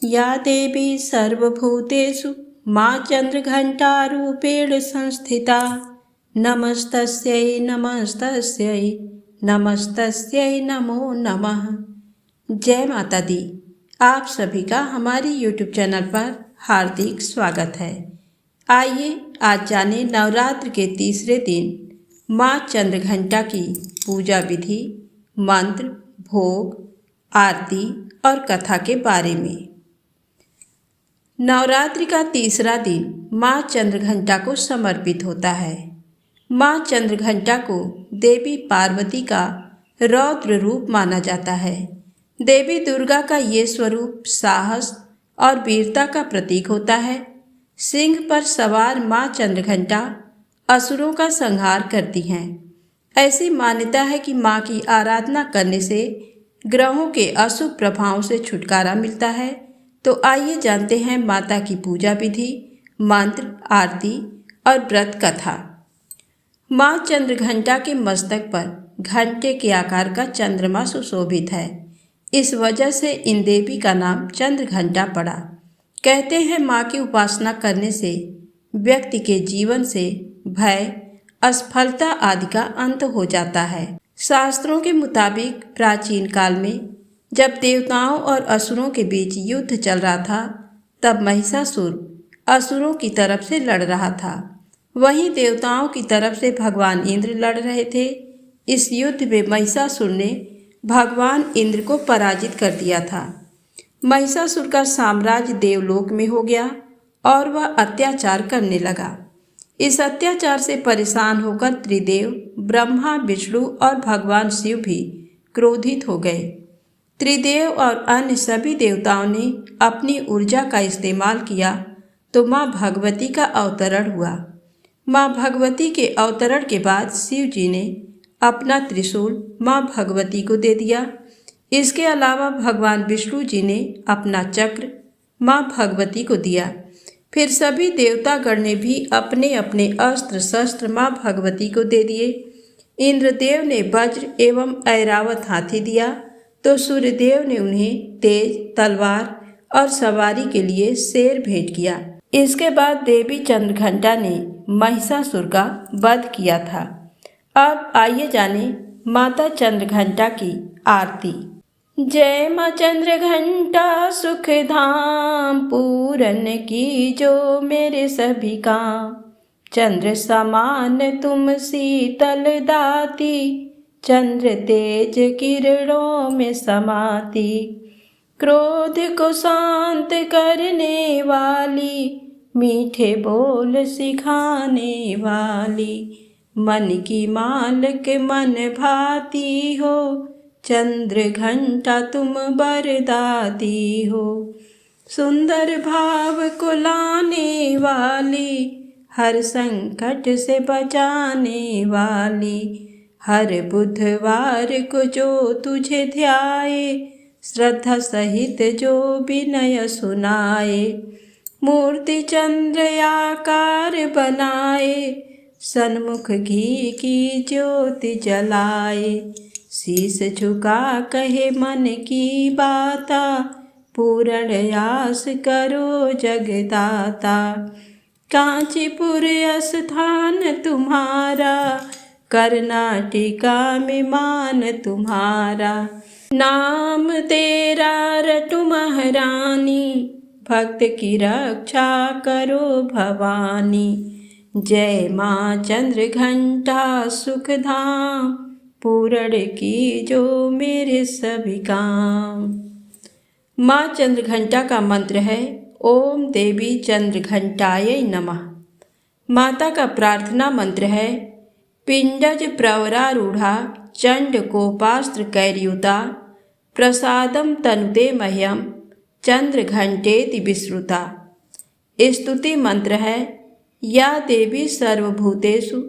या देवी सर्वभूतेषु माँ चन्द्रघण्टारूपेण संस्थिता नमस्तस्यै नमस्तस्यै नमस्तस्यै नमो नमः। जय माता दी। आप सभी का हमारी YouTube चैनल पर हार्दिक स्वागत है। आइए आज जाने नवरात्र के तीसरे दिन माँ चंद्रघंटा की पूजा विधि, मंत्र, भोग, आरती और कथा के बारे में। नवरात्रि का तीसरा दिन माँ चंद्रघंटा को समर्पित होता है। माँ चंद्रघंटा को देवी पार्वती का रौद्र रूप माना जाता है। देवी दुर्गा का ये स्वरूप साहस और वीरता का प्रतीक होता है। सिंह पर सवार माँ चंद्रघंटा असुरों का संहार करती हैं। ऐसी मान्यता है कि माँ की आराधना करने से ग्रहों के अशुभ प्रभावों से छुटकारा मिलता है। तो आइए जानते हैं माता की पूजा विधि, मंत्र, आरती और व्रत कथा। माँ चंद्रघंटा के मस्तक पर घंटे के आकार का चंद्रमा सुशोभित है। इस वजह से इन देवी का नाम चंद्रघंटा पड़ा। कहते हैं माँ की उपासना करने से व्यक्ति के जीवन से भय, असफलता आदि का अंत हो जाता है। शास्त्रों के मुताबिक प्राचीन काल में जब देवताओं और असुरों के बीच युद्ध चल रहा था, तब महिषासुर असुरों की तरफ से लड़ रहा था। वहीं देवताओं की तरफ से भगवान इंद्र लड़ रहे थे। इस युद्ध में महिषासुर ने भगवान इंद्र को पराजित कर दिया था। महिषासुर का साम्राज्य देवलोक में हो गया और वह अत्याचार करने लगा। इस अत्याचार से परेशान होकर त्रिदेव ब्रह्मा, विष्णु और भगवान शिव भी क्रोधित हो गए। त्रिदेव और अन्य सभी देवताओं ने अपनी ऊर्जा का इस्तेमाल किया तो माँ भगवती का अवतरण हुआ। माँ भगवती के अवतरण के बाद शिव जी ने अपना त्रिशूल माँ भगवती को दे दिया। इसके अलावा भगवान विष्णु जी ने अपना चक्र माँ भगवती को दिया। फिर सभी देवतागण ने भी अपने अपने अस्त्र शस्त्र माँ भगवती को दे दिए। इंद्रदेव ने वज्र एवं ऐरावत हाथी दिया तो सूर्यदेव ने उन्हें तेज तलवार और सवारी के लिए शेर भेंट किया। इसके बाद देवी चंद्रघंटा ने महिषासुर का वध किया था। अब आइए जाने माता चंद्रघंटा की आरती। जय माँ चंद्रघंटा सुख धाम, पूरन की जो मेरे सभी काम। चंद्र समान तुम शीतल दाती, चंद्र तेज किरणों में समाती। क्रोध को शांत करने वाली, मीठे बोल सिखाने वाली। मन की मालिक मन भाती हो, चंद्रघंटा तुम बरदाती हो। सुंदर भाव को लाने वाली, हर संकट से बचाने वाली। हर बुधवार को जो तुझे ध्याए, श्रद्धा सहित जो विनय सुनाए। मूर्ति चंद्र आकार बनाए, सन्मुख घी की ज्योति जलाए। शीश झुका कहे मन की बाता, पूर्ण आस करो जगदाता। कांचीपुर स्थान तुम्हारा, कर्नाटका में मान तुम्हारा। नाम तेरा रटु महारानी, भक्त की रक्षा करो भवानी। जय माँ चंद्रघंटा सुख धाम, पूर्ण की जो मेरे सभी काम। माँ चंद्रघंटा का मंत्र है ओम देवी चंद्रघंटायै नमः। माता का प्रार्थना मंत्र है पिंडज प्रवरारूढ़ा चंडकोपास्त्र कैर्युता, प्रसादम तनुते मह्यम चंद्रघंटेति विश्रुता। स्तुति मंत्र है या देवी सर्वभूतेषु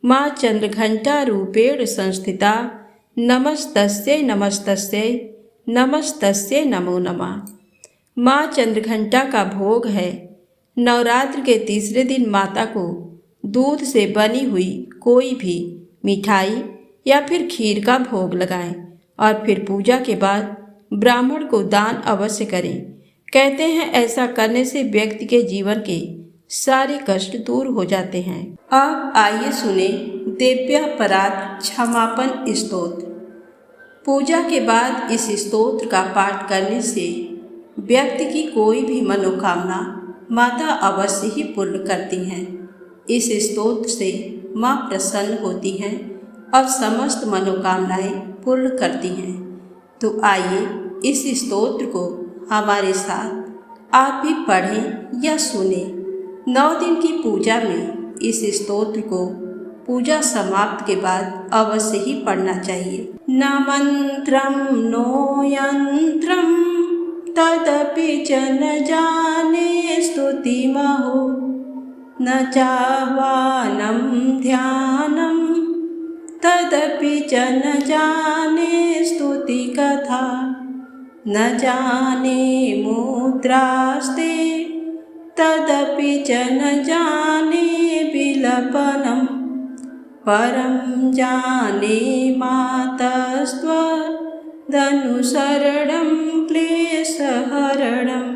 माँ चंद्रघंटा रूपेण संस्थिता, नमस्तस्यै नमस्तस्यै नमस्तस्यै नमो नमः। माँ चंद्रघंटा का भोग है नवरात्र के तीसरे दिन माता को दूध से बनी हुई कोई भी मिठाई या फिर खीर का भोग लगाएं और फिर पूजा के बाद ब्राह्मण को दान अवश्य करें। कहते हैं ऐसा करने से व्यक्ति के जीवन के सारे कष्ट दूर हो जाते हैं। अब आइए सुने दिव्यापराध क्षमापन स्तोत्र। पूजा के बाद इस स्तोत्र का पाठ करने से व्यक्ति की कोई भी मनोकामना माता अवश्य ही पूर्ण करती हैं। इस स्तोत्र से माँ प्रसन्न होती हैं और समस्त मनोकामनाएं पूर्ण करती हैं। तो आइए इस स्तोत्र को हमारे साथ आप भी पढ़ें या सुने। 9 दिन की पूजा में इस स्तोत्र को पूजा समाप्त के बाद अवश्य ही पढ़ना चाहिए। न मंत्रम नो यंत्रम तदपि च न जाने स्तुतिमहो न चाह्वानं ध्यानं तदपि च न जाने स्तुति कथा न जाने मुद्रास्ते तदपि च न जाने विलपनं परं जाने मातस्त्वदनुसरणं क्लेशहरणं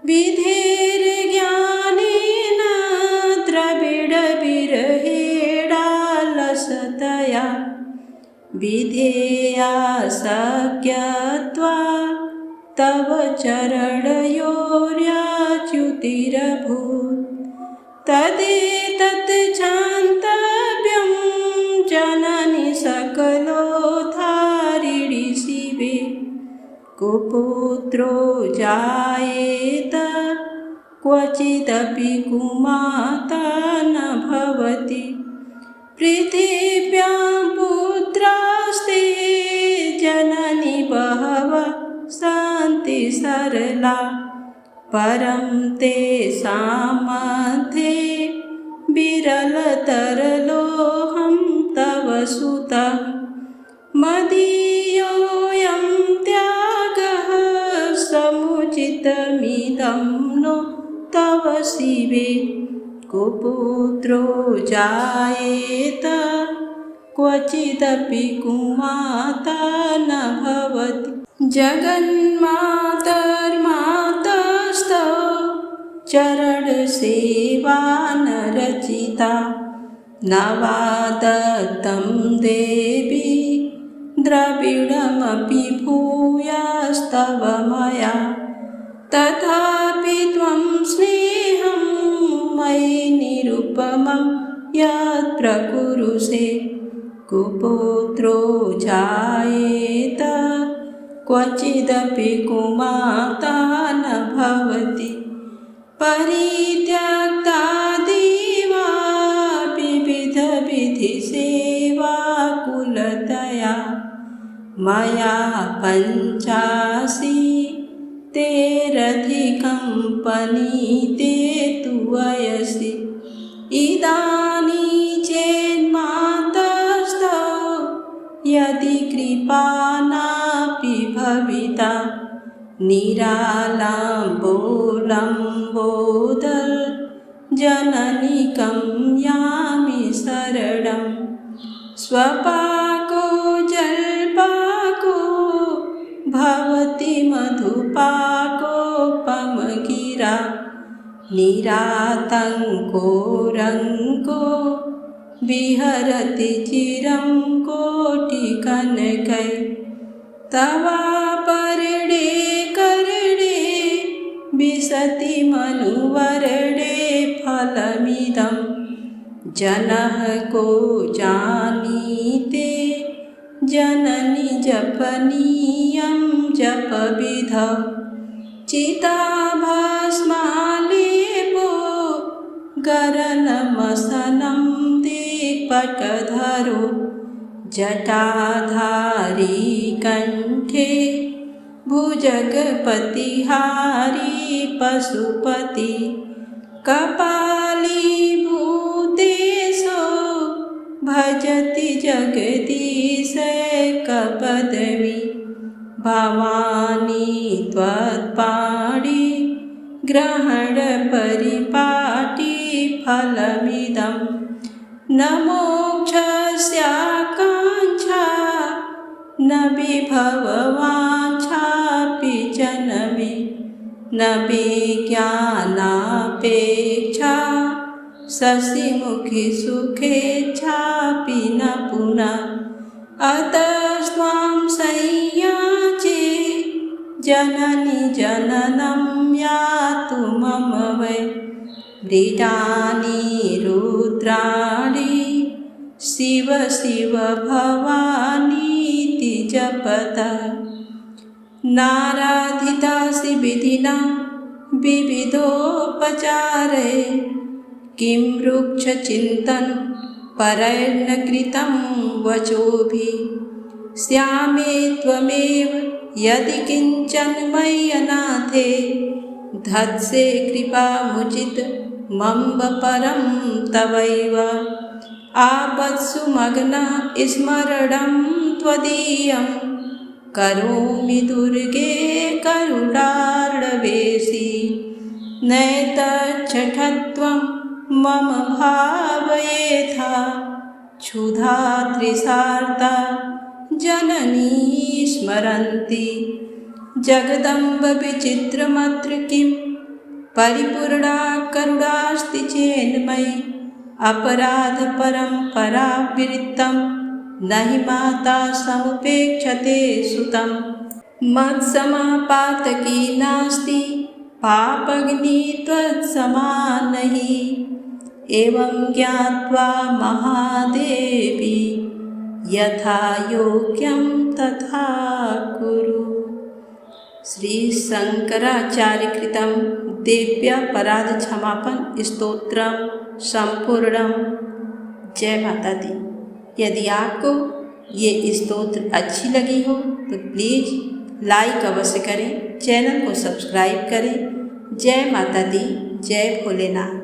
विधेर्ज्ञानेन द्रविडविरहेणालसतया विधेया शक्यत्वा तव चरणयोर्याच्युतिरभूत् तदेतत् क्षान्तव्यं जननि सकलोद्धारिणि शिवे कुपुत्रो जायेत क्वचिदपि कुमाता न भवति पृथिव्यां पुत्रास्ते जननि बहवः सन्ति सरला परं तेषां मध्ये विरलतरलोऽहं तव सुतः मदीयोऽयं त्यागः समुचितमिदं नो तव शिवे कुपुत्रो जायेत क्वचिदपि कुमाता न भवति जगन्मातर्मातस्तव चरणसेवा न रचिता न वा दत्तं देवी द्रविडमपि भूयास्तव मया तथापि त्वं स्नेहं मयि निरुपमं यत् प्रकुरुषे कुपुत्रो जायेत क्वचिदपि कुमाता न भवति परित्यक्ता देवा विविधविधिसेवा कुलतया मया 85 पनीते तु वयसि इदानीं चेन्मातस्तव यदि कृपा नापि भविता निरालम्बोलम्बोदर जननिकं यामि शरणं स्वपाको जल्पाको भवति मधुपाकोपमगिरा निरातङ्को रङ्को विहरति चिरं कोटिकनकै तवापरणे करणे विशति मनुवरणे फलमिदं जनः को जानीते जननि जपनीयं जपविधौ चिताभस्मालेपो गरलमसनं दिक्पटधरो जटाधारी कंठे भुजगपतिहारी पशुपति कपाली भूतेशो भजति जगदीशैकपदवी भवानी त्वत्पाणि ग्रहणपरिपाटी फलमिदं न मोक्षस्याकाङ्क्षा न विभववाञ्छापि च न मे न विज्ञानापेक्षा शशिमुखी सुखेच्छापि न पुनः अतस्त्वां संयाचे जननि जननं यातु मम वै मृतानि रुद्राणि शिव शिव भवानीति जपतः नाराधितासि विधिना विविधोपचारे किं वृक्षचिन्तन परैर्न कृतं वचोभिः श्यामे त्वमेव यदि किञ्चन मय्यनाथे धत्से कृपामुचित मम्ब परं तवैव आपत्सु मग्नः स्मरणं त्वदीयं करोमि दुर्गे करुणार्णवेशी नैतच्छठत्वं मम भावयेथा क्षुधा तृषार्ता जननी स्मरन्ति जगदम्ब विचित्रमत्र किं परिपूर्णा करुणास्ति चेन्मयि अपराध परम्पराविरतं न हि माता समुपेक्षते सुतं मत्समापातकी नास्ति पापग्नि त्वत्समा नहि एवं ज्ञात्वा महादेवी यथा योग्यं तथा कुरु। श्री शंकराचार्यकृतं देव्यापराध क्षमापन स्तोत्रम संपूर्णम। जय माता दी। यदि आपको ये स्तोत्र अच्छी लगी हो तो प्लीज़ लाइक अवश्य करें, चैनल को सब्सक्राइब करें। जय माता दी, जय भोलेनाथ।